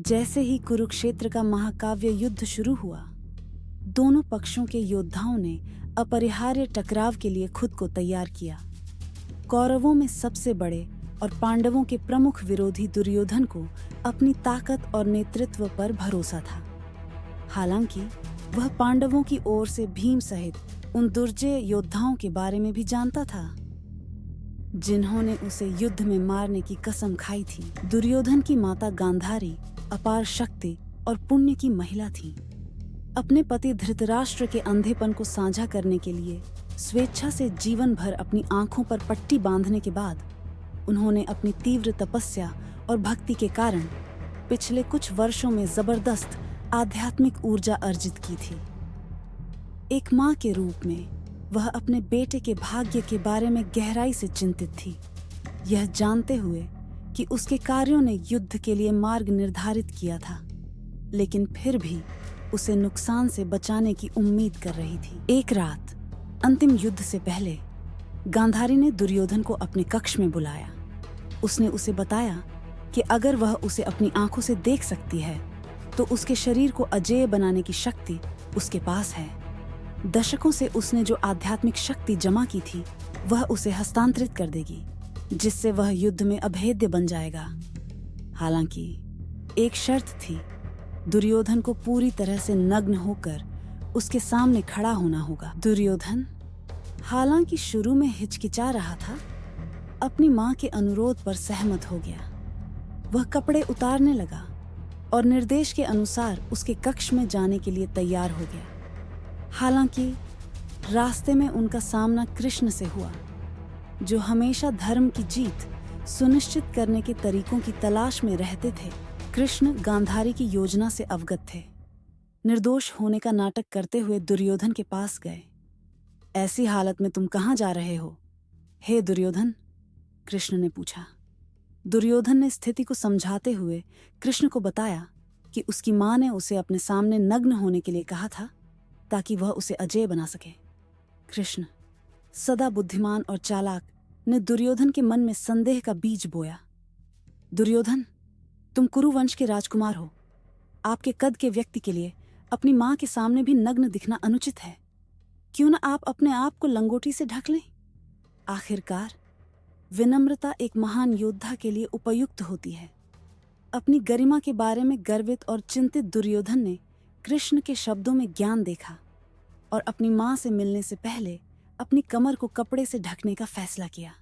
जैसे ही कुरुक्षेत्र का महाकाव्य युद्ध शुरू हुआ, दोनों पक्षों के योद्धाओं ने अपरिहार्य टकराव के लिए खुद को तैयार किया। कौरवों में सबसे बड़े और पांडवों के प्रमुख विरोधी दुर्योधन को अपनी ताकत और नेतृत्व पर भरोसा था। हालांकि वह पांडवों की ओर से भीम सहित उन दुर्जय योद्धाओं के बारे में भी जानता था जिन्होंने उसे युद्ध में मारने की कसम खाई थी। दुर्योधन की माता गांधारी अपार शक्ति और पुण्य की महिला थी। अपने पति धृतराष्ट्र के अंधेपन को साझा करने के लिए स्वेच्छा से जीवन भर अपनी आंखों पर पट्टी बांधने के बाद उन्होंने अपनी तीव्र तपस्या और भक्ति के कारण पिछले कुछ वर्षों में जबरदस्त आध्यात्मिक ऊर्जा अर्जित की थी। एक मां के रूप में वह अपने बेटे के भाग्य के बारे में गहराई से चिंतित थी, यह जानते हुए कि उसके कार्यों ने युद्ध के लिए मार्ग निर्धारित किया था, लेकिन फिर भी उसे नुकसान से बचाने की उम्मीद कर रही थी। एक रात अंतिम युद्ध से पहले गांधारी ने दुर्योधन को अपने कक्ष में बुलाया। उसने उसे बताया कि अगर वह उसे अपनी आंखों से देख सकती है तो उसके शरीर को अजेय बनाने की शक्ति उसके पास है। दशकों से उसने जो आध्यात्मिक शक्ति जमा की थी वह उसे हस्तांतरित कर देगी, जिससे वह युद्ध में अभेद्य बन जाएगा। हालांकि एक शर्त थी, दुर्योधन को पूरी तरह से नग्न होकर उसके सामने खड़ा होना होगा। दुर्योधन हालांकि शुरू में हिचकिचा रहा था, अपनी मां के अनुरोध पर सहमत हो गया। वह कपड़े उतारने लगा और निर्देश के अनुसार उसके कक्ष में जाने के लिए तैयार हो गया। हालांकि रास्ते में उनका सामना कृष्ण से हुआ, जो हमेशा धर्म की जीत सुनिश्चित करने के तरीकों की तलाश में रहते थे। कृष्ण गांधारी की योजना से अवगत थे। निर्दोष होने का नाटक करते हुए दुर्योधन के पास गए। ऐसी हालत में तुम कहाँ जा रहे हो, हे दुर्योधन? कृष्ण ने पूछा। दुर्योधन ने स्थिति को समझाते हुए कृष्ण को बताया कि उसकी मां ने उसे अपने सामने नग्न होने के लिए कहा था ताकि वह उसे अजेय बना सके। कृष्ण, सदा बुद्धिमान और चालाक, ने दुर्योधन के मन में संदेह का बीज बोया। दुर्योधन, तुम कुरुवंश के राजकुमार हो। आपके कद के व्यक्ति के लिए अपनी मां के सामने भी नग्न दिखना अनुचित है। क्यों न आप अपने आप को लंगोटी से ढक लें? आखिरकार विनम्रता एक महान योद्धा के लिए उपयुक्त होती है। अपनी गरिमा के बारे में गर्वित और चिंतित दुर्योधन ने कृष्ण के शब्दों में ज्ञान देखा और अपनी मां से मिलने से पहले अपनी कमर को कपड़े से ढकने का फैसला किया।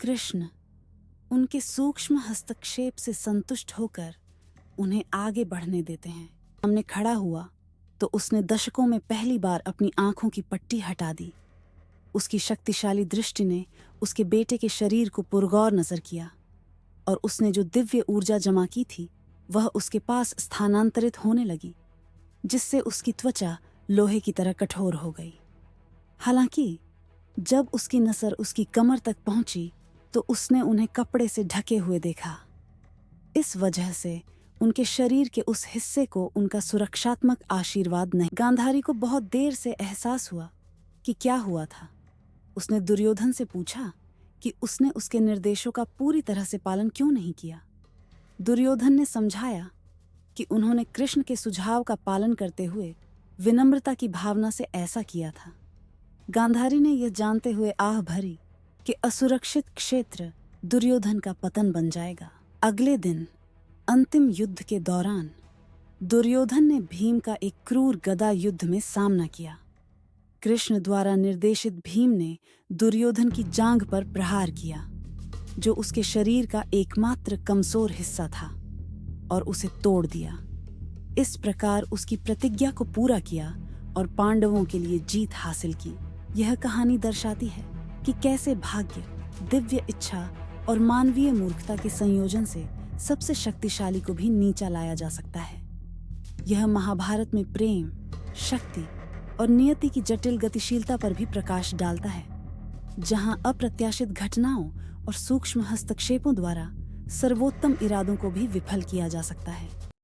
कृष्ण उनके सूक्ष्म हस्तक्षेप से संतुष्ट होकर उन्हें आगे बढ़ने देते हैं। सामने खड़ा हुआ तो उसने दशकों में पहली बार अपनी आंखों की पट्टी हटा दी। उसकी शक्तिशाली दृष्टि ने उसके बेटे के शरीर को पुरगौर नजर किया और उसने जो दिव्य ऊर्जा जमा की थी वह उसके पास स्थानांतरित होने लगी, जिससे उसकी त्वचा लोहे की तरह कठोर हो गई। हालांकि जब उसकी नजर उसकी कमर तक पहुंची तो उसने उन्हें कपड़े से ढके हुए देखा। इस वजह से उनके शरीर के उस हिस्से को उनका सुरक्षात्मक आशीर्वाद नहीं। गांधारी को बहुत देर से एहसास हुआ कि क्या हुआ था। उसने दुर्योधन से पूछा कि उसने उसके निर्देशों का पूरी तरह से पालन क्यों नहीं किया। दुर्योधन ने समझाया कि उन्होंने कृष्ण के सुझाव का पालन करते हुए विनम्रता की भावना से ऐसा किया था। गांधारी ने यह जानते हुए आह भरी कि असुरक्षित क्षेत्र दुर्योधन का पतन बन जाएगा। अगले दिन अंतिम युद्ध के दौरान दुर्योधन ने भीम का एक क्रूर गदा युद्ध में सामना किया। कृष्ण द्वारा निर्देशित भीम ने दुर्योधन की जांघ पर प्रहार किया, जो उसके शरीर का एकमात्र कमजोर हिस्सा था, और उसे तोड़ दिया। इस प्रकार उसकी प्रतिज्ञा को पूरा किया और पांडवों के लिए जीत हासिल की। यह कहानी दर्शाती है कि कैसे भाग्य, दिव्य इच्छा और मानवीय मूर्खता के संयोजन से सबसे शक्तिशाली को भी नीचा लाया जा सकता है। यह महाभारत में प्रेम, शक्ति और नियति की जटिल गतिशीलता पर भी प्रकाश डालता है, जहां अप्रत्याशित घटनाओं और सूक्ष्म हस्तक्षेपों द्वारा सर्वोत्तम इरादों को भी विफल किया जा सकता है।